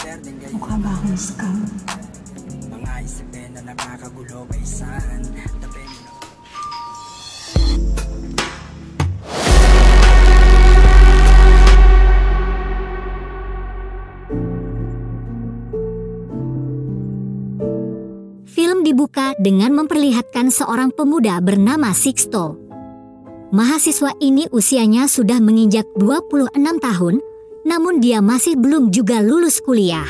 Mukha ba akong scam? Mga isipin na nakakagulo kay saan tabi mo na. Film dibuka dengan memperlihatkan seorang pemuda bernama Sixto. Mahasiswa ini usianya sudah menginjak 26 tahun, namun dia masih belum juga lulus kuliah.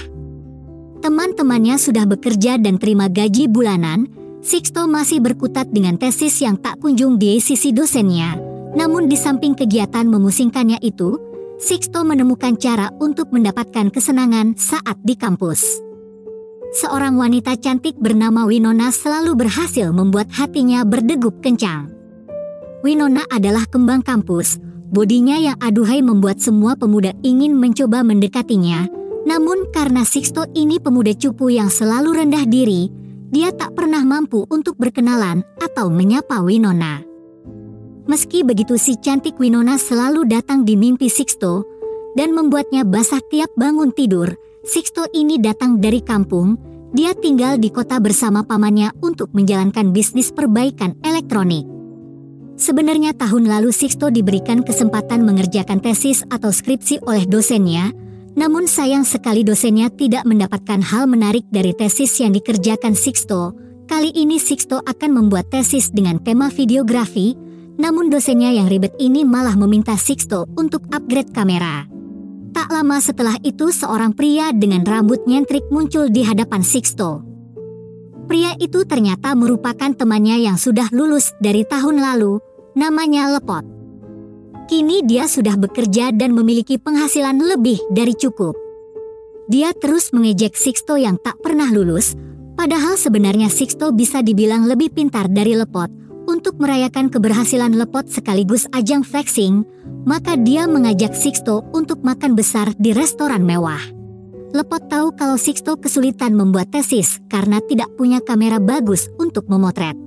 Teman-temannya sudah bekerja dan terima gaji bulanan, Sixto masih berkutat dengan tesis yang tak kunjung diisi dosennya. Namun di samping kegiatan memusingkannya itu, Sixto menemukan cara untuk mendapatkan kesenangan saat di kampus. Seorang wanita cantik bernama Winona selalu berhasil membuat hatinya berdegup kencang. Winona adalah kembang kampus, bodinya yang aduhai membuat semua pemuda ingin mencoba mendekatinya. Namun karena Sixto ini pemuda cupu yang selalu rendah diri, dia tak pernah mampu untuk berkenalan atau menyapa Winona. Meski begitu, si cantik Winona selalu datang di mimpi Sixto dan membuatnya basah tiap bangun tidur. Sixto ini datang dari kampung, dia tinggal di kota bersama pamannya untuk menjalankan bisnis perbaikan elektronik. Sebenarnya tahun lalu Sixto diberikan kesempatan mengerjakan tesis atau skripsi oleh dosennya, namun sayang sekali dosennya tidak mendapatkan hal menarik dari tesis yang dikerjakan Sixto. Kali ini Sixto akan membuat tesis dengan tema videografi, namun dosennya yang ribet ini malah meminta Sixto untuk upgrade kamera. Tak lama setelah itu seorang pria dengan rambut nyentrik muncul di hadapan Sixto. Pria itu ternyata merupakan temannya yang sudah lulus dari tahun lalu, namanya Lepot. Kini dia sudah bekerja dan memiliki penghasilan lebih dari cukup. Dia terus mengejek Sixto yang tak pernah lulus, padahal sebenarnya Sixto bisa dibilang lebih pintar dari Lepot. Untuk merayakan keberhasilan Lepot sekaligus ajang flexing, maka dia mengajak Sixto untuk makan besar di restoran mewah. Lepot tahu kalau Sixto kesulitan membuat tesis karena tidak punya kamera bagus untuk memotret.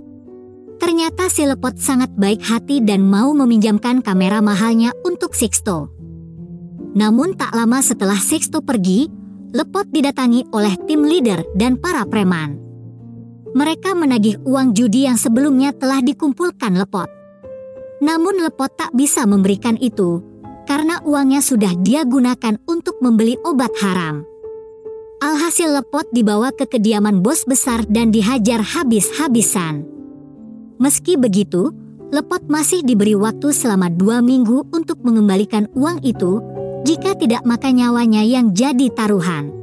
Ternyata si Lepot sangat baik hati dan mau meminjamkan kamera mahalnya untuk Sixto. Namun tak lama setelah Sixto pergi, Lepot didatangi oleh tim leader dan para preman. Mereka menagih uang judi yang sebelumnya telah dikumpulkan Lepot. Namun Lepot tak bisa memberikan itu, karena uangnya sudah dia gunakan untuk membeli obat haram. Alhasil Lepot dibawa ke kediaman bos besar dan dihajar habis-habisan. Meski begitu, Lepot masih diberi waktu selama 2 minggu untuk mengembalikan uang itu, jika tidak maka nyawanya yang jadi taruhan.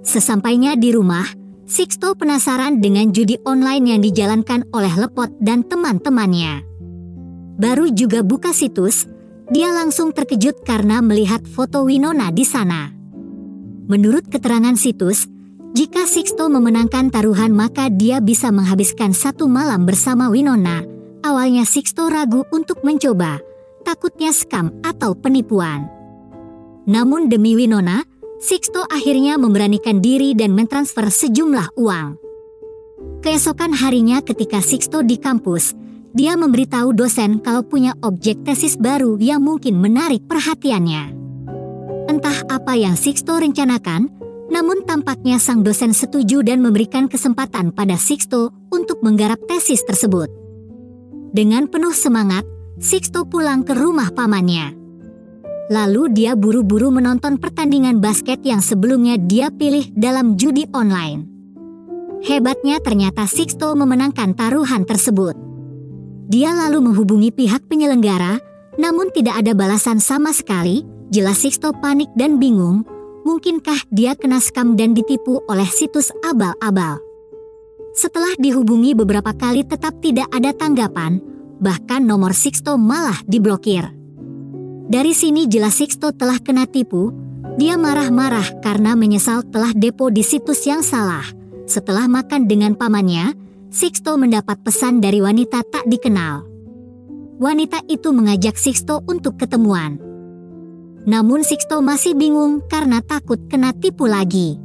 Sesampainya di rumah, Sixto penasaran dengan judi online yang dijalankan oleh Lepot dan teman-temannya. Baru juga buka situs, dia langsung terkejut karena melihat foto Winona di sana. Menurut keterangan situs, jika Sixto memenangkan taruhan maka dia bisa menghabiskan 1 malam bersama Winona. Awalnya Sixto ragu untuk mencoba, takutnya scam atau penipuan. Namun demi Winona, Sixto akhirnya memberanikan diri dan mentransfer sejumlah uang. Keesokan harinya ketika Sixto di kampus, dia memberitahu dosen kalau punya objek tesis baru yang mungkin menarik perhatiannya. Entah apa yang Sixto rencanakan, namun tampaknya sang dosen setuju dan memberikan kesempatan pada Sixto untuk menggarap tesis tersebut. Dengan penuh semangat, Sixto pulang ke rumah pamannya. Lalu dia buru-buru menonton pertandingan basket yang sebelumnya dia pilih dalam judi online. Hebatnya ternyata Sixto memenangkan taruhan tersebut. Dia lalu menghubungi pihak penyelenggara, namun tidak ada balasan sama sekali. Jelas Sixto panik dan bingung, mungkinkah dia kena scam dan ditipu oleh situs abal-abal. Setelah dihubungi beberapa kali tetap tidak ada tanggapan, bahkan nomor Sixto malah diblokir. Dari sini jelas Sixto telah kena tipu. Dia marah-marah karena menyesal telah depo di situs yang salah. Setelah makan dengan pamannya, Sixto mendapat pesan dari wanita tak dikenal. Wanita itu mengajak Sixto untuk ketemuan. Namun Sixto masih bingung karena takut kena tipu lagi.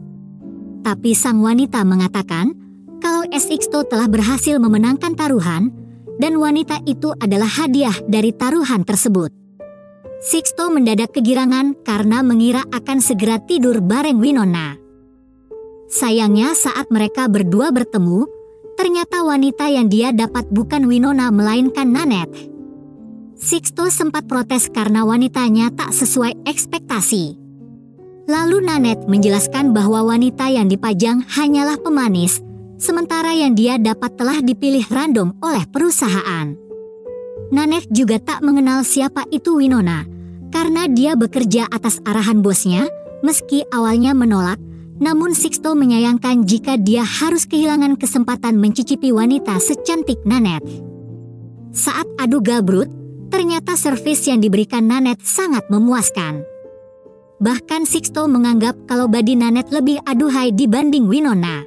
Tapi sang wanita mengatakan kalau Sixto telah berhasil memenangkan taruhan dan wanita itu adalah hadiah dari taruhan tersebut. Sixto mendadak kegirangan karena mengira akan segera tidur bareng Winona. Sayangnya saat mereka berdua bertemu, ternyata wanita yang dia dapat bukan Winona melainkan Nanette. Sixto sempat protes karena wanitanya tak sesuai ekspektasi. Lalu Nanette menjelaskan bahwa wanita yang dipajang hanyalah pemanis, sementara yang dia dapat telah dipilih random oleh perusahaan. Nanette juga tak mengenal siapa itu Winona, karena dia bekerja atas arahan bosnya, meski awalnya menolak, namun Sixto menyayangkan jika dia harus kehilangan kesempatan mencicipi wanita secantik Nanette. Saat adu gabrut, ternyata servis yang diberikan Nanette sangat memuaskan. Bahkan Sixto menganggap kalau body Nanette lebih aduhai dibanding Winona.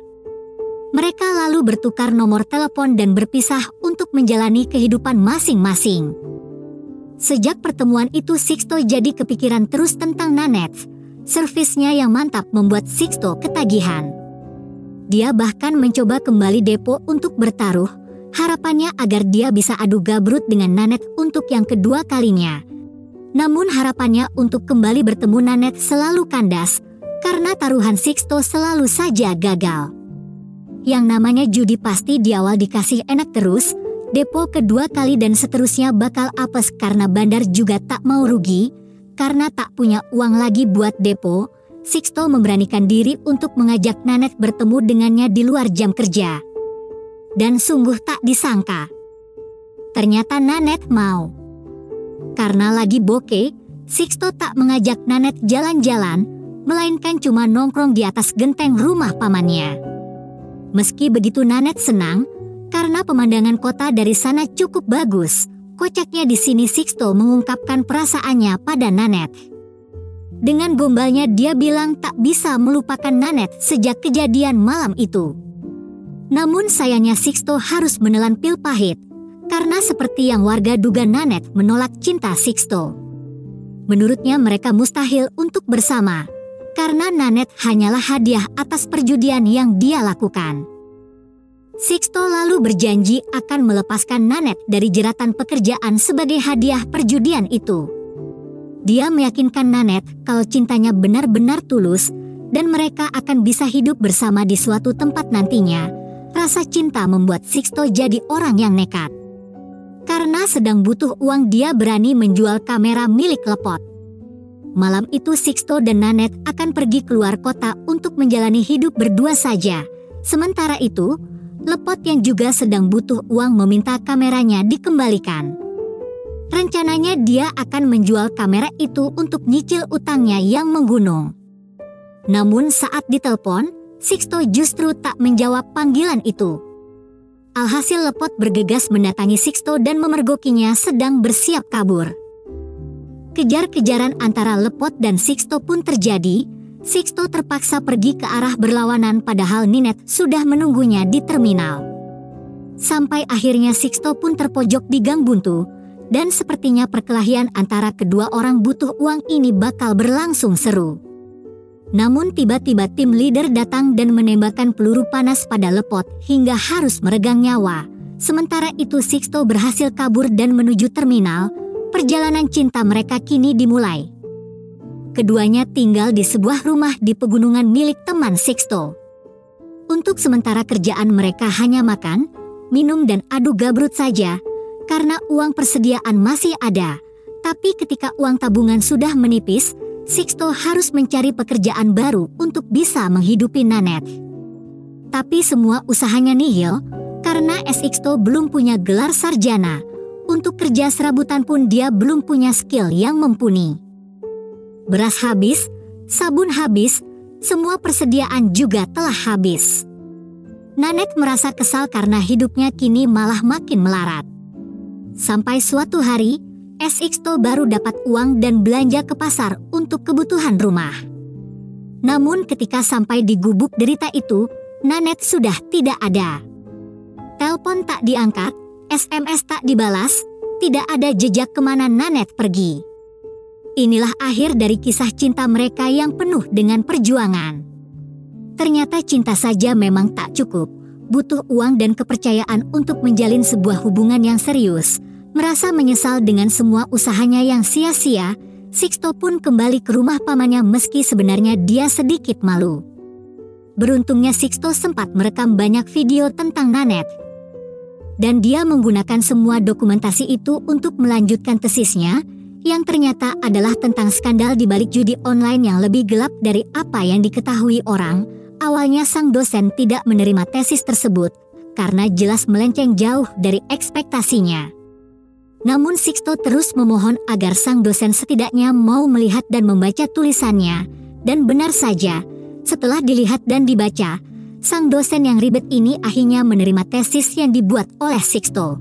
Mereka lalu bertukar nomor telepon dan berpisah untuk menjalani kehidupan masing-masing. Sejak pertemuan itu Sixto jadi kepikiran terus tentang Nanette. Servisnya yang mantap membuat Sixto ketagihan. Dia bahkan mencoba kembali depo untuk bertaruh, harapannya agar dia bisa adu gabrut dengan Nanette untuk yang kedua kalinya. Namun harapannya untuk kembali bertemu Nanette selalu kandas, karena taruhan Sixto selalu saja gagal. Yang namanya judi pasti di awal dikasih enak terus, depo kedua kali dan seterusnya bakal apes karena bandar juga tak mau rugi. Karena tak punya uang lagi buat depo, Sixto memberanikan diri untuk mengajak Nanette bertemu dengannya di luar jam kerja. Dan sungguh tak disangka, ternyata Nanette mau. Karena lagi bokeh, Sixto tak mengajak Nanette jalan-jalan, melainkan cuma nongkrong di atas genteng rumah pamannya. Meski begitu Nanette senang, karena pemandangan kota dari sana cukup bagus. Kocaknya di sini Sixto mengungkapkan perasaannya pada Nanette. Dengan gombalnya dia bilang tak bisa melupakan Nanette sejak kejadian malam itu. Namun sayangnya Sixto harus menelan pil pahit, karena seperti yang warga duga Nanette menolak cinta Sixto. Menurutnya mereka mustahil untuk bersama, karena Nanette hanyalah hadiah atas perjudian yang dia lakukan. Sixto lalu berjanji akan melepaskan Nanette dari jeratan pekerjaan sebagai hadiah perjudian itu. Dia meyakinkan Nanette kalau cintanya benar-benar tulus dan mereka akan bisa hidup bersama di suatu tempat nantinya. Rasa cinta membuat Sixto jadi orang yang nekat. Karena sedang butuh uang dia berani menjual kamera milik Lepot. Malam itu Sixto dan Nanette akan pergi keluar kota untuk menjalani hidup berdua saja. Sementara itu, Lepot yang juga sedang butuh uang meminta kameranya dikembalikan. Rencananya dia akan menjual kamera itu untuk nyicil utangnya yang menggunung. Namun saat ditelepon, Sixto justru tak menjawab panggilan itu. Alhasil Lepot bergegas mendatangi Sixto dan memergokinya sedang bersiap kabur. Kejar-kejaran antara Lepot dan Sixto pun terjadi. Sixto terpaksa pergi ke arah berlawanan padahal Ninette sudah menunggunya di terminal. Sampai akhirnya Sixto pun terpojok di gang buntu, dan sepertinya perkelahian antara kedua orang butuh uang ini bakal berlangsung seru. Namun tiba-tiba tim leader datang dan menembakkan peluru panas pada Lepot hingga harus meregang nyawa. Sementara itu Sixto berhasil kabur dan menuju terminal. Perjalanan cinta mereka kini dimulai. Keduanya tinggal di sebuah rumah di pegunungan milik teman Sixto. Untuk sementara kerjaan mereka hanya makan, minum dan adu gabrut saja, karena uang persediaan masih ada. Tapi ketika uang tabungan sudah menipis, Sixto harus mencari pekerjaan baru untuk bisa menghidupi Nanette. Tapi semua usahanya nihil, karena Sixto belum punya gelar sarjana. Untuk kerja serabutan pun dia belum punya skill yang mumpuni. Beras habis, sabun habis, semua persediaan juga telah habis. Nanette merasa kesal karena hidupnya kini malah makin melarat. Sampai suatu hari, Sixto baru dapat uang dan belanja ke pasar untuk kebutuhan rumah. Namun ketika sampai di gubuk derita itu, Nanette sudah tidak ada. Telepon tak diangkat, SMS tak dibalas, tidak ada jejak kemana Nanette pergi. Inilah akhir dari kisah cinta mereka yang penuh dengan perjuangan. Ternyata cinta saja memang tak cukup, butuh uang dan kepercayaan untuk menjalin sebuah hubungan yang serius. Merasa menyesal dengan semua usahanya yang sia-sia, Sixto pun kembali ke rumah pamannya meski sebenarnya dia sedikit malu. Beruntungnya Sixto sempat merekam banyak video tentang Nanette. Dan dia menggunakan semua dokumentasi itu untuk melanjutkan tesisnya, yang ternyata adalah tentang skandal di balik judi online yang lebih gelap dari apa yang diketahui orang. Awalnya sang dosen tidak menerima tesis tersebut, karena jelas melenceng jauh dari ekspektasinya. Namun Sixto terus memohon agar sang dosen setidaknya mau melihat dan membaca tulisannya, dan benar saja, setelah dilihat dan dibaca, sang dosen yang ribet ini akhirnya menerima tesis yang dibuat oleh Sixto.